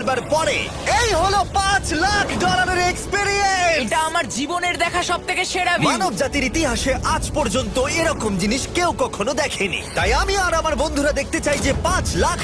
ফেলবার পরে এই হলো $5 লাখ এক্সপেরিয়েন্স। এটা আমার জীবনের দেখা সবথেকে সেরা ভিউ। মানব জাতির ইতিহাসে আজ পর্যন্ত এরকম জিনিস কেউ কখনো দেখেনি। তাই আমি আর আমার বন্ধুরা দেখতে চাই যে $5 লাখ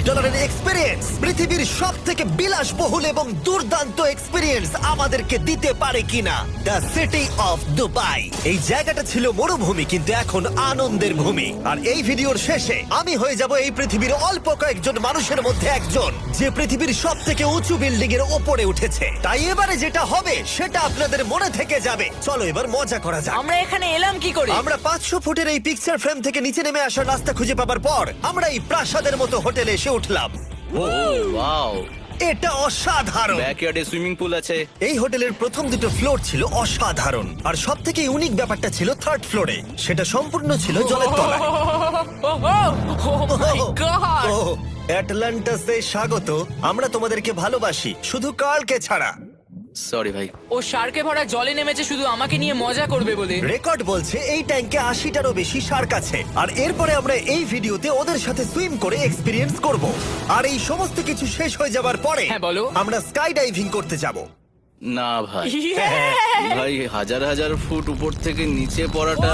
এক্সপেরিয়েন্স পৃথিবীর সব থেকে বিলাসবহুল এবং দুর্দান্ত এক্সপেরিয়েন্স আমাদেরকে দিতে পারে কিনা। The city of Dubai. এই জায়গাটা ছিল মরুভূমি, কিন্তু এখন আনন্দের ভূমি। আর এই ভিডিওর শেষে আমি হয়ে যাব এই পৃথিবীর অল্প কয়েকজন মানুষের মধ্যে একজন, যে পৃথিবীর সব থেকে উঁচু বিল্ডিং এর ওপরে উঠেছে। তাই এবারে যেটা হবে সেটা আপনাদের মনে থেকে যাবে। চলো এবার মজা করা যাক। আমরা এখানে এলাম কি করে? আমরা 500 ফুটের এই পিকচার ফ্রেম থেকে নিচে নেমে আসার রাস্তা খুঁজে পাবার পর আমরা এই প্রাসাদের মতো হোটেলে এসে উঠলাম। ও ওয়াও, এটা অসাধারণ। ব্যাকইয়ার্ডে সুইমিং পুল আছে। এই হোটেলের প্রথম দুটো ফ্লোর ছিল অসাধারণ, আর সব থেকে ইউনিক ব্যাপারটা ছিল থার্ড ফ্লোরে। সেটা সম্পূর্ণ ছিল জলের তলায়। Oh my God! ও অ্যাটলান্টাসে স্বাগত। আমরা তোমাদেরকে ভালোবাসি, শুধু কার্লকে ছাড়া। সরি ভাই। ও শার্কে ভরা জলে নেমেছে শুধু আমাকে নিয়ে মজা করবে বলে। রেকর্ড বলছে এই ট্যাঙ্কে 80টারও বেশি শার্ক আছে। আর এরপরে আমরা এই ভিডিওতে ওদের সাথে সুইম করে এক্সপেরিয়েন্স করব। আর এই সমস্ত কিছু শেষ হয়ে যাবার পরে হ্যাঁ, বলো। আমরা স্কাই ডাইভিং করতে যাব। না ভাই, Yeah! ভাই হাজার হাজার ফুট উপর থেকে নিচে পড়াটা।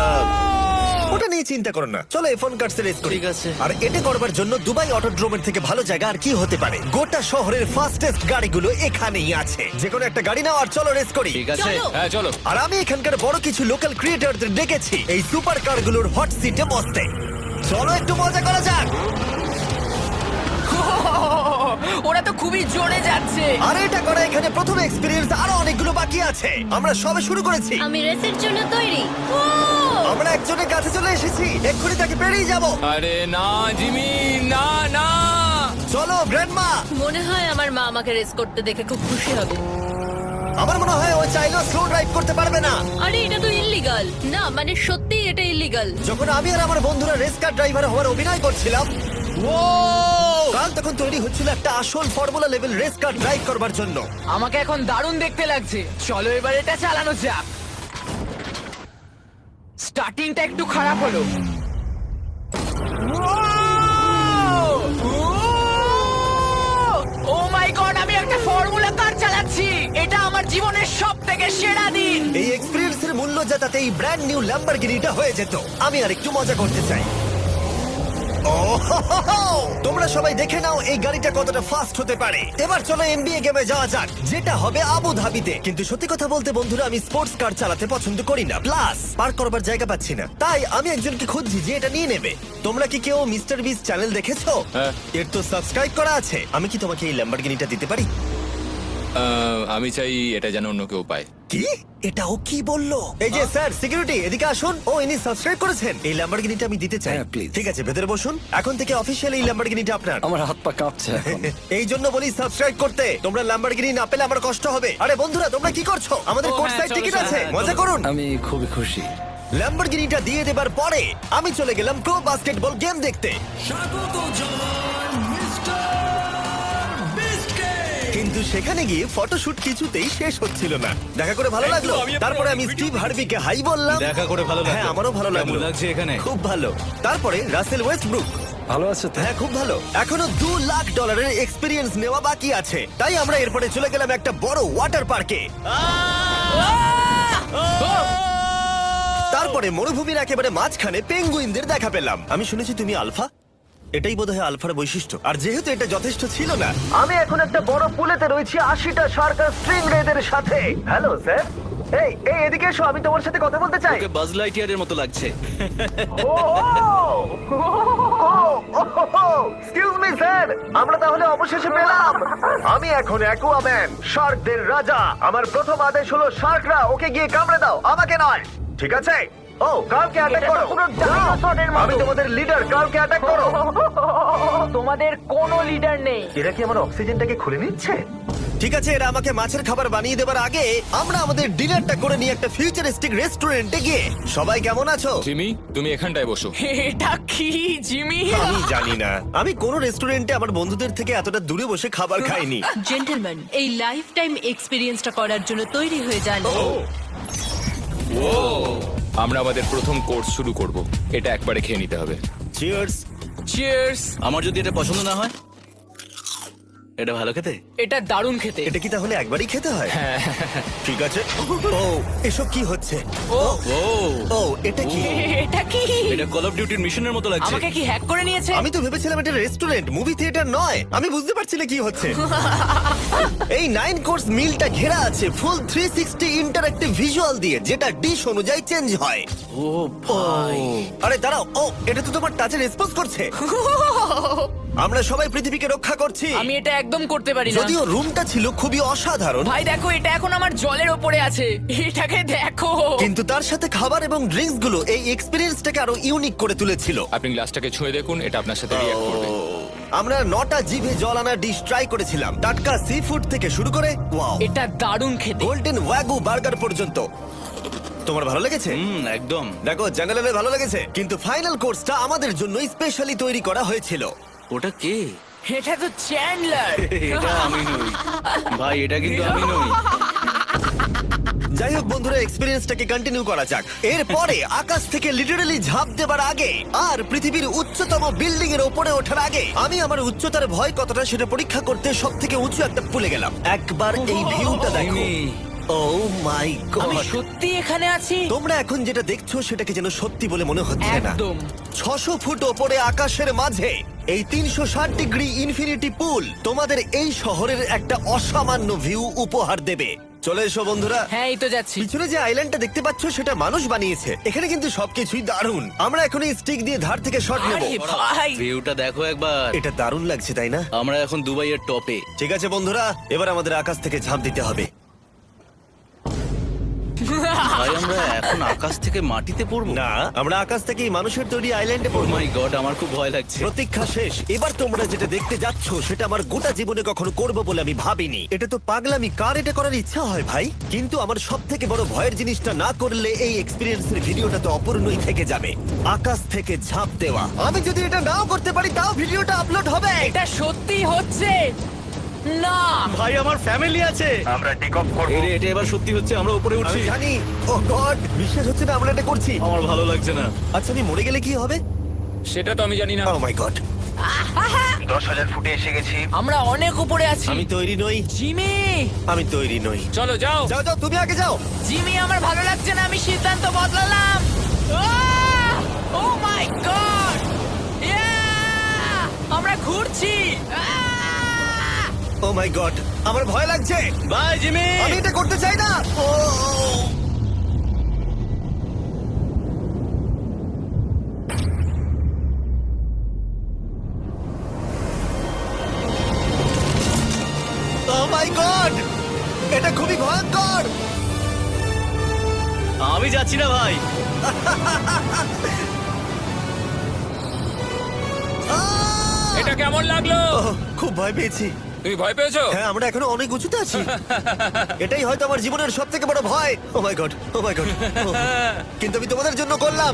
ওটা নিয়ে চিন্তা করো না, চলো ফোন কার্ডস রেস করি। ঠিক আছে। আর এটা করবার জন্য দুবাই অটোড্রোমের থেকে ভালো জায়গা আর কি হতে পারে। গোটা শহরের ফাস্টেস্ট গাড়িগুলো এখানেই আছে। যে কোনো একটা গাড়ি নাও আর চলো রেস করি। ঠিক আছে, হ্যাঁ চলো। আর আমি এখানকার বড় কিছু লোকাল ক্রিয়েটরদের ডেকেছি এই সুপার কারগুলোর হট সিটে বসতে। চলো একটু মজা করা যাক। ওরা তো খুবই জোরে যাচ্ছে। আর এটা করা এখানে প্রথম এক্সপেরিয়েন্স, আরো অনেকগুলো বাকি আছে। আমরা সবে শুরু করেছি। আমি রেসের জন্য তৈরি। আমরা একজনের কাছে চলে এসেছি, এক্ষুনি তাকে পেরিয়ে যাব। আরে না জিমি, না না। চলো গ্র্যান্ডমা। মনে হয় আমার মা আমাকে রেস করতে দেখে খুব খুশি হবে। আমার মনে হয় ও চাইলেও স্লো ড্রাইভ করতে পারবে না। আরে এটা তো ইল্লিগাল। না মানে সত্যি এটা ইল্লিগাল। যখন আমি আর আমার বন্ধুরা রেস কার ড্রাইভার হওয়ার অভিনয় করছিলাম, কাল তখন তৈরি হচ্ছিল একটা আসল formula level race car drive করবার জন্য। আমাকে এখন দারুণ দেখতে লাগছে। চলো এবার এটা চালানো যাক। স্টার্টিংটা একটু খারাপ হলো। ও মাই গড, আমি একটা ফর্মুলা কার চালাচ্ছি। এটা আমার জীবনের সবথেকে সেরা দিন। এই এক্সপেরিয়েন্সের মূল্য যা, তাতে এই ব্র্যান্ড নিউ ল্যাম্বরগিনিটা হয়ে যেত। আমি আর একটু মজা করতে চাই। তোমরা সবাই দেখে নাও এই গাড়িটা কতটা ফাস্ট হতে পারে। এবার চলো এনবিএ গেমে যাওয়া যাক, যেটা হবে আবু ধাবিতে। কিন্তু সত্যি কথা বলতে বন্ধুরা, আমি স্পোর্টস কার চালাতে পছন্দ করি না, প্লাস পার্ক করবার জায়গা পাচ্ছি না। তাই আমি একজনকে খুঁজছি যে এটা নিয়ে নেবে। তোমরা কি কেউ মিস্টার বিস চ্যানেল দেখেছো? হ্যাঁ। এর তো সাবস্ক্রাইব করা আছে। আমি কি তোমাকে এই ল্যাম্বরগিনিটা দিতে পারি? আমি চাই এটা যেন অন্য কেউ পায়। কি? এটা ও কি বললো? এই যে স্যার, সিকিউরিটি এদিকে আসুন। ও ইনি সাবস্ক্রাইব করেছেন। এই ল্যাম্বরগিনিটা আমি দিতে চাই। হ্যাঁ, please. ঠিক আছে, ভেতরে বসুন। এখন থেকে অফিশিয়াল এই ল্যাম্বরগিনিটা আপনার। আমার হাত পা কাঁপছে এখন। এই জন্য বলি সাবস্ক্রাইব করতে। তোমরা ল্যাম্বরগিনি না পেলে আমার কষ্ট হবে। আরে বন্ধুরা, তোমরা কি করছো? আমাদের কোর্স সাইড টিকিট আছে, মজা করুন। আমি খুবই খুশি। ল্যাম্বরগিনিটা দিয়ে দেবার পরে আমি চলে গেলাম প্রো বাস্কেটবল গেম দেখতে। কিন্তু সেখানে গিয়ে ফটোশুট কিছুতেই শেষ হচ্ছিল না। দেখা করে ভালো লাগলো। তারপরে আমি স্টিভ হার্ভিকে হাই বললাম। দেখা করে ভালো লাগলো। হ্যাঁ, আমারও ভালো লাগলো। কেমন লাগছে এখানে? খুব ভালো। তারপরে রাসেল ওয়েস্টব্রুক। ভালো আছে তো? হ্যাঁ, খুব ভালো। এখনো $2 লাখ এক্সপেরিয়েন্স নেওয়া বাকি আছে। তাই আমরা এরপরে চলে গেলাম একটা বড় ওয়াটার পার্কে। তারপরে মরুভূমির একেবারে মাঝখানে পেঙ্গুইনদের দেখা পেলাম। আমি শুনেছি তুমি আলফা। এটাই বোধহয় আলফার বৈশিষ্ট্য। আর যেহেতু এটা যথেষ্ট ছিল না, আমি এখন একটা বড় পুলেতে রয়েছি 80টা শার্ক আর স্ট্রিং রেদের সাথে। Hello sir. এই এই এদিকে এসো, আমি তোমার সাথে কথা বলতে চাই। ওকে বাজ লাইটইয়ারের মতো লাগছে। এক্সকিউজ মি স্যার, আমরা তাহলে অবশেষে পেলাম। আমি এখন অ্যাকুয়াম্যান, শার্কদের রাজা। আমার প্রথম আদেশ হলো শার্করা ওকে গিয়ে কামড়ে দাও, আমাকে নয়। ঠিক আছে? ও, কালকে অ্যাটাক করো। আমি তোমাদের লিডার, কালকে অ্যাটাক করো। তোমাদের কোনো লিডার নেই। এরা কি আমার অক্সিজেনটাকে খুলে নিচ্ছে? ঠিক আছে, এরা আমাকে মাছের খাবার বানিয়ে দেবার আগে আমরা আমাদের ডিনারটা করে নিয়ে একটা ফিউচারিস্টিক রেস্টুরেন্টে গিয়ে। সবাই কেমন আছো? জিমি, তুমি এখানটায় বসো। এটা কি জিমি? আমি জানি না, আমি কোন রেস্টুরেন্টে আমার বন্ধুদের থেকে এতটা দূরে বসে খাবার খাইনি। জেন্টলম্যান, এই লাইফ টাইম এক্সপিরিয়েন্সটা করার জন্য তৈরি হয়ে যান। আমরা আমাদের প্রথম কোর্স শুরু করব। এটা একবারে খেয়ে নিতে হবে। চিয়ার্স। চিয়ার্স। আমার যদি এটা পছন্দ না হয়? এটা ভালো খেতে? এটা দারুণ খেতে। এটা কি তাহলে একবারই খেতে হয়? ঠিক আছে। ও এসব কি হচ্ছে? ও ও ও এটা কি? এটা কি? এটা কল অফ ডিউটির মিশনের মতো লাগছে। আমাকে কি হ্যাক করে নিয়েছে? আমি তো ভেবেছিলাম এটা রেস্টুরেন্ট, মুভি থিয়েটার নয়। আমি বুঝতে পারছি না কি হচ্ছে। এই 9 কোর্স মিলটা ঘেরা আছে ফুল 360 ইন্টারঅ্যাক্টিভ ভিজুয়াল দিয়ে, যেটা ডিশ অনুযায়ী চেঞ্জ হয়। ও ভাই, আরে দাঁড়াও, ও এটা তো তোমার টাচে রেসপন্স করছে। আমরা সবাই পৃথিবীকে রক্ষা করছি। আমি এটা একদম করতে পারি না। যদিও রুমটা ছিল খুবই অসাধারণ, ভাই দেখো, এটা এখন আমার জলের ওপরে আছে। এটাকে দেখো। কিন্তু তার সাথে খাবার এবং ড্রিঙ্কস গুলো এই এক্সপেরিয়েন্সটাকে আরো ইউনিক করে তুলেছিল। আপনি গ্লাসটাকে ছুঁয়ে দেখুন, এটা আপনার সাথে রিঅ্যাক্ট করবে। আমরা 9টা জিভে জল আনা ডিশ ট্রাই করেছিলাম, টাটকা সি ফুড থেকে শুরু করে ওয়াও এটা দারুণ খেতে। গোল্ডেন ওয়াগু বার্গার পর্যন্ত। তোমার ভালো লেগেছে? একদম। দেখো জেনারেলের ভালো লেগেছে, কিন্তু ফাইনাল কোর্সটা আমাদের জন্য স্পেশালি তৈরি করা হয়েছিল। ওটা কে? এটা তো চ্যান্ডলার। এটা আমি নই ভাই, এটা কিন্তু আমি নই। যাই হোক বন্ধুরা, এক্সপেরিয়েন্সটাকে কন্টিনিউ করা যাক। এরপরে আকাশ থেকে লিটারালি ঝাঁপ দেবার আগে আর পৃথিবীর উচ্চতম বিল্ডিং এর উপরে ওঠার আগে আমি আমার উচ্চতার ভয় কতটা সেটা পরীক্ষা করতে সব থেকে উঁচু একটা পুলে গেলাম। একবার এই ভিউটা দেখো। ও মাই আমি গড! সত্যি এখানে আছি। তোমরা এখন যেটা দেখছো সেটাকে যেন সত্যি বলে মনে হচ্ছে না। একদম। 600 ফুট ওপরে আকাশের মাঝে এই 360 ডিগ্রি ইনফিনিটি পুল তোমাদের এই শহরের একটা অসামান্য ভিউ উপহার দেবে। চলে এসো বন্ধুরা। হ্যাঁ, এই তো যাচ্ছি। পিছনে যে আইল্যান্ডটা দেখতে পাচ্ছ সেটা মানুষ বানিয়েছে। এখানে কিন্তু সবকিছুই দারুণ। আমরা এখন এই স্টিক দিয়ে ধার থেকে শট নেব। আরে ভাই, ভিউটা দেখো একবার। এটা দারুণ লাগছে তাই না? আমরা এখন দুবাইয়ের টপে। ঠিক আছে বন্ধুরা, এবার আমাদের আকাশ থেকে ঝাঁপ দিতে হবে। ভাই আমরা এখন আকাশ থেকে মাটিতে পড়বো? না, আমরা আকাশ থেকে এই মানুষের তৈরি আইল্যান্ডে ও পড়বো। মাই গড, আমার খুব ভয় লাগছে। প্রতীক্ষা শেষ। এবার তোমরা যেটা দেখতে যাচ্ছ সেটা আমার গোটা জীবনে কখনো করবো বলে আমি ভাবিনি। এটা তো পাগলামি, কার এটা করার ইচ্ছা হয় ভাই? কিন্তু আমার সব থেকে বড় ভয়ের জিনিসটা না করলে এই এক্সপিরিয়েন্সের ভিডিওটা তো অপূর্ণই থেকে যাবে। আকাশ থেকে ঝাঁপ দেওয়া। আমি যদি এটা নাও করতে পারি তাও ভিডিওটা আপলোড হবে। এটা সত্যি হচ্ছে না। ভাই আমার ফ্যামিলি আছে। আমরা টেক অফ করব। এটা এবার সত্যি হচ্ছে, আমরা উপরে আমি উঠছি। জানি। ও গড, বিশ্বাস হচ্ছে না আমরা এটা করছি। আমার ভালো লাগছে না। আচ্ছা, আমি মরে গেলে কি হবে? সেটা তো আমি জানি না। ও মাই গড, 10,000 ফুটে এসে গেছি। আমরা অনেক উপরে আছি। আমি তৈরি নই। জিমি, আমি তৈরি নই। চলো যাও। যাও যাও, তুমি আগে যাও। জিমি, আমার ভালো লাগছে না। আমি সিদ্ধান্ত বদলালাম। ও মাই গড, আমরা ঘুরছি। ও মাই গড, আমার ভয় লাগছে। Bye Jimmy. আমি এটা করতে চাই না। ও মাই গড, এটা খুবই ভয়ঙ্কর। আমি যাচ্ছি না ভাই। এটা কেমন লাগলো? খুব ভয় পেয়েছি। তুমি ভয় পেয়েছো? হ্যাঁ, আমরা এখনো অনেক উঁচুতে আছি। এটাই হয়তো আমার জীবনের সব থেকে বড় ভয়। ও মাই গড, ও মাই গড। কিন্তু আমি তোমাদের জন্য করলাম।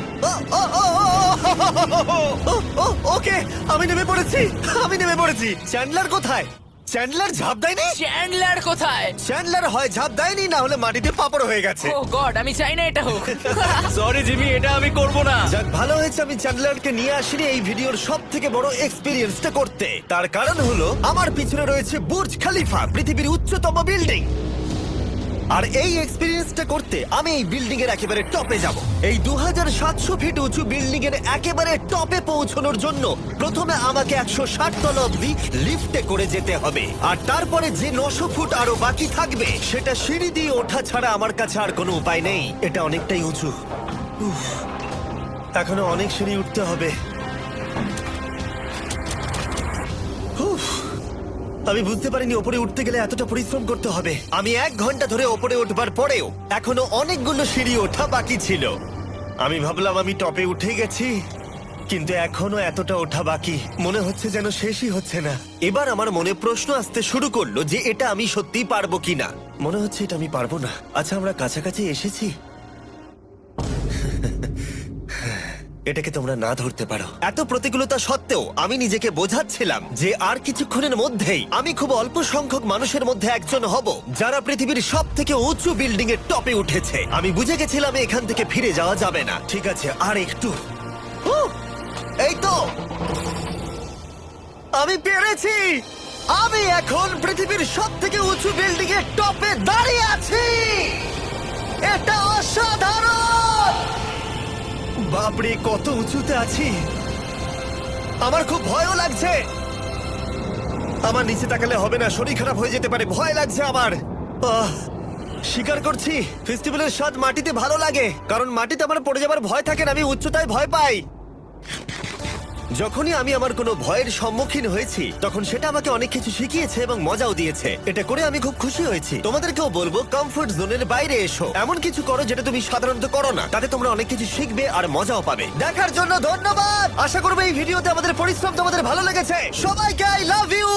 ওকে, আমি নেমে পড়েছি। আমি নেমে পড়েছি। চ্যান্ডলার কোথায়? চ্যান্ডলার ঝাঁপ দেয়নি? চ্যান্ডলার কোথায়? চ্যান্ডলার হয় ঝাঁপ দেয়নি, না হলে মাটিতে পাপড় হয়ে গেছে। ও গড, আমি চাই না এটা হোক। সরি জিমি, এটা আমি করব না। যাক, ভালো হয়েছে আমি চ্যান্ডলারকে নিয়ে আসিনি এই ভিডিওর সব থেকে বড় এক্সপিরিয়েন্সটা করতে। তার কারণ হলো আমার পিছনে রয়েছে বুর্জ খলিফা, পৃথিবীর উচ্চতম বিল্ডিং। আর এই এক্সপিরিয়েন্সটা করতে আমি এই বিল্ডিং এর একেবারে টপে যাব। এই 2700 ফিট উঁচু বিল্ডিং এর একেবারে টপে পৌঁছানোর জন্য প্রথমে আমাকে 160 তলা অব্দি লিফটে করে যেতে হবে, আর তারপরে যে 900 ফুট আরো বাকি থাকবে সেটা সিঁড়ি দিয়ে ওঠা ছাড়া আমার কাছে আর কোনো উপায় নেই। এটা অনেকটাই উঁচু। উফ, এখনো অনেক সিঁড়ি উঠতে হবে। উফ, আমি বুঝতে পারিনি ওপরে উঠতে গেলে এতটা পরিশ্রম করতে হবে। আমি 1 ঘন্টা ধরে ওপরে উঠবার পরেও এখনো অনেকগুলো সিঁড়ি ওঠা বাকি ছিল। আমি ভাবলাম আমি টপে উঠে গেছি, কিন্তু এখনো এতটা ওঠা বাকি। মনে হচ্ছে যেন শেষই হচ্ছে না। এবার আমার মনে প্রশ্ন আসতে শুরু করলো যে এটা আমি সত্যিই পারবো কিনা। মনে হচ্ছে এটা আমি পারবো না। আচ্ছা, আমরা কাছাকাছি এসেছি। এটাকে তোমরা না ধরতে পারো। এত প্রতিকূলতা সত্ত্বেও আমি নিজেকে বোঝাচ্ছিলাম যে আর কিছুক্ষণের মধ্যেই আমি খুব অল্প সংখ্যক মানুষের মধ্যে একজন হব যারা পৃথিবীর সব থেকে উঁচু বিল্ডিং এর টপে উঠেছে। আমি বুঝে গেছিলাম এখান থেকে ফিরে যাওয়া যাবে না। ঠিক আছে, আর একটু। এই তো, আমি পেরেছি। আমি এখন পৃথিবীর সব থেকে উঁচু বিল্ডিং এর টপে দাঁড়িয়ে আছি। এটা অসাধারণ! বাপরে, কত উঁচুতে আছি! আমার খুব ভয়ও লাগছে। আমার নিচে তাকালে হবে না, শরীর খারাপ হয়ে যেতে পারে, ভয় লাগছে আমার। স্বীকার করছি, ফেস্টিভ্যালের স্বাদ মাটিতে ভালো লাগে, কারণ মাটিতে আমার পড়ে যাবার ভয় থাকে না, আমি উচ্চতায় ভয় পাই। যখনই আমি আমার কোনো ভয়ের সম্মুখীন হয়েছি তখন সেটা আমাকে অনেক কিছু শিখিয়েছে এবং মজাও দিয়েছে। এটা করে আমি খুব খুশি হয়েছি। তোমাদেরকেও বলবো, কমফোর্ট জোনের বাইরে এসো, এমন কিছু করো যেটা তুমি সাধারণত করো না, তাতে তোমরা অনেক কিছু শিখবে আর মজাও পাবে। দেখার জন্য ধন্যবাদ। আশা করবো এই ভিডিওতে আমাদের পরিশ্রম তোমাদের ভালো লেগেছে। সবাইকে আই লাভ ইউ।